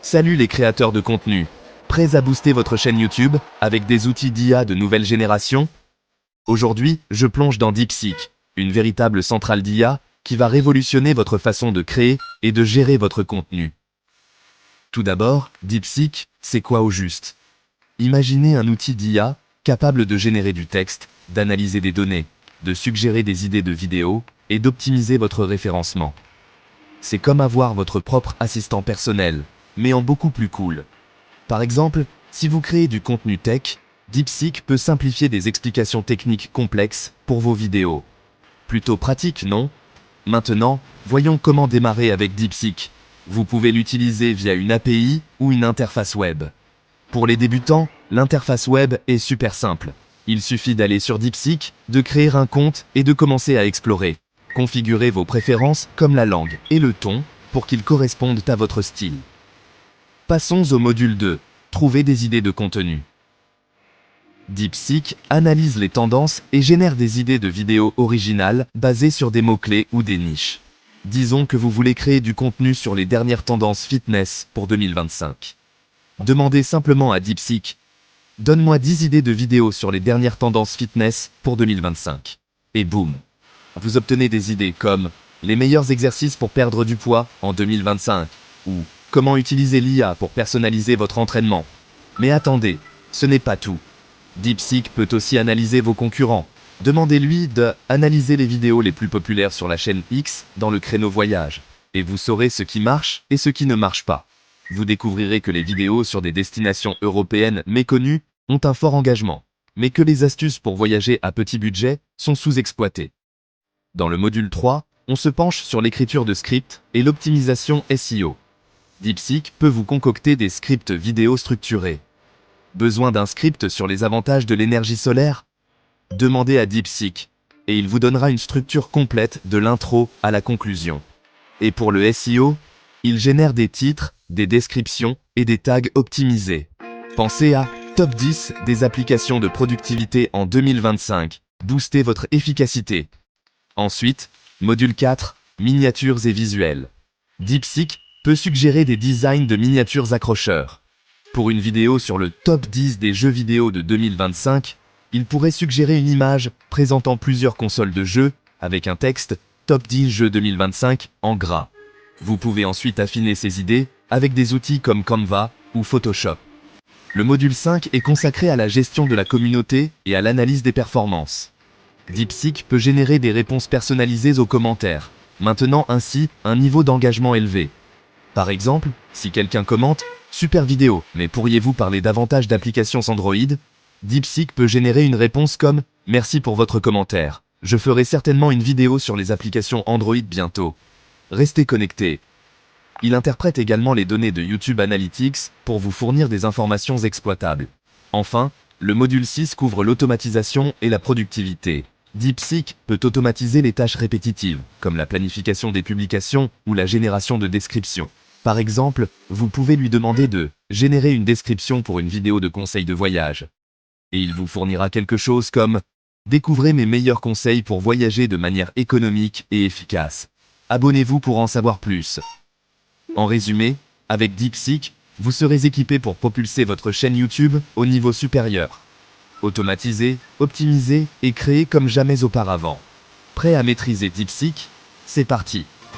Salut les créateurs de contenu. Prêts à booster votre chaîne YouTube avec des outils d'IA de nouvelle génération? Aujourd'hui, je plonge dans DeepSeek, une véritable centrale d'IA qui va révolutionner votre façon de créer et de gérer votre contenu. Tout d'abord, DeepSeek, c'est quoi au juste? Imaginez un outil d'IA capable de générer du texte, d'analyser des données, de suggérer des idées de vidéos et d'optimiser votre référencement. C'est comme avoir votre propre assistant personnel, mais en beaucoup plus cool. Par exemple, si vous créez du contenu tech, DeepSeek peut simplifier des explications techniques complexes pour vos vidéos. Plutôt pratique, non? Maintenant, voyons comment démarrer avec DeepSeek. Vous pouvez l'utiliser via une API ou une interface web. Pour les débutants, l'interface web est super simple. Il suffit d'aller sur DeepSeek, de créer un compte et de commencer à explorer. Configurez vos préférences comme la langue et le ton pour qu'ils correspondent à votre style. Passons au module 2. Trouver des idées de contenu. DeepSeek analyse les tendances et génère des idées de vidéos originales basées sur des mots-clés ou des niches. Disons que vous voulez créer du contenu sur les dernières tendances fitness pour 2025. Demandez simplement à DeepSeek « Donne-moi 10 idées de vidéos sur les dernières tendances fitness pour 2025 ». Et boum! Vous obtenez des idées comme « Les meilleurs exercices pour perdre du poids en 2025 » ou « Comment utiliser l'IA pour personnaliser votre entraînement ». Mais attendez, ce n'est pas tout. DeepSeek peut aussi analyser vos concurrents. Demandez-lui d'analyser les vidéos les plus populaires sur la chaîne X dans le créneau voyage. Et vous saurez ce qui marche et ce qui ne marche pas. Vous découvrirez que les vidéos sur des destinations européennes méconnues ont un fort engagement, mais que les astuces pour voyager à petit budget sont sous-exploitées. Dans le module 3, on se penche sur l'écriture de scripts et l'optimisation SEO. DeepSeek peut vous concocter des scripts vidéo structurés. Besoin d'un script sur les avantages de l'énergie solaire? Demandez à DeepSeek, et il vous donnera une structure complète de l'intro à la conclusion. Et pour le SEO, il génère des titres, des descriptions et des tags optimisés. Pensez à Top 10 des applications de productivité en 2025. Boostez votre efficacité. Ensuite, module 4, miniatures et visuels. DeepSeek peut suggérer des designs de miniatures accrocheurs. Pour une vidéo sur le top 10 des jeux vidéo de 2025, il pourrait suggérer une image présentant plusieurs consoles de jeux avec un texte « Top 10 jeux 2025 » en gras. Vous pouvez ensuite affiner ces idées avec des outils comme Canva ou Photoshop. Le module 5 est consacré à la gestion de la communauté et à l'analyse des performances. DeepSeek peut générer des réponses personnalisées aux commentaires, maintenant ainsi un niveau d'engagement élevé. Par exemple, si quelqu'un commente « Super vidéo, mais pourriez-vous parler davantage d'applications Android ?» DeepSeek peut générer une réponse comme « Merci pour votre commentaire. Je ferai certainement une vidéo sur les applications Android bientôt. Restez connectés. » Il interprète également les données de YouTube Analytics pour vous fournir des informations exploitables. Enfin, le module 6 couvre l'automatisation et la productivité. DeepSeek peut automatiser les tâches répétitives, comme la planification des publications ou la génération de descriptions. Par exemple, vous pouvez lui demander de générer une description pour une vidéo de conseils de voyage. Et il vous fournira quelque chose comme « Découvrez mes meilleurs conseils pour voyager de manière économique et efficace. Abonnez-vous pour en savoir plus. » En résumé, avec DeepSeek, vous serez équipé pour propulser votre chaîne YouTube au niveau supérieur. Automatiser, optimiser et créer comme jamais auparavant. Prêt à maîtriser DeepSeek? C'est parti!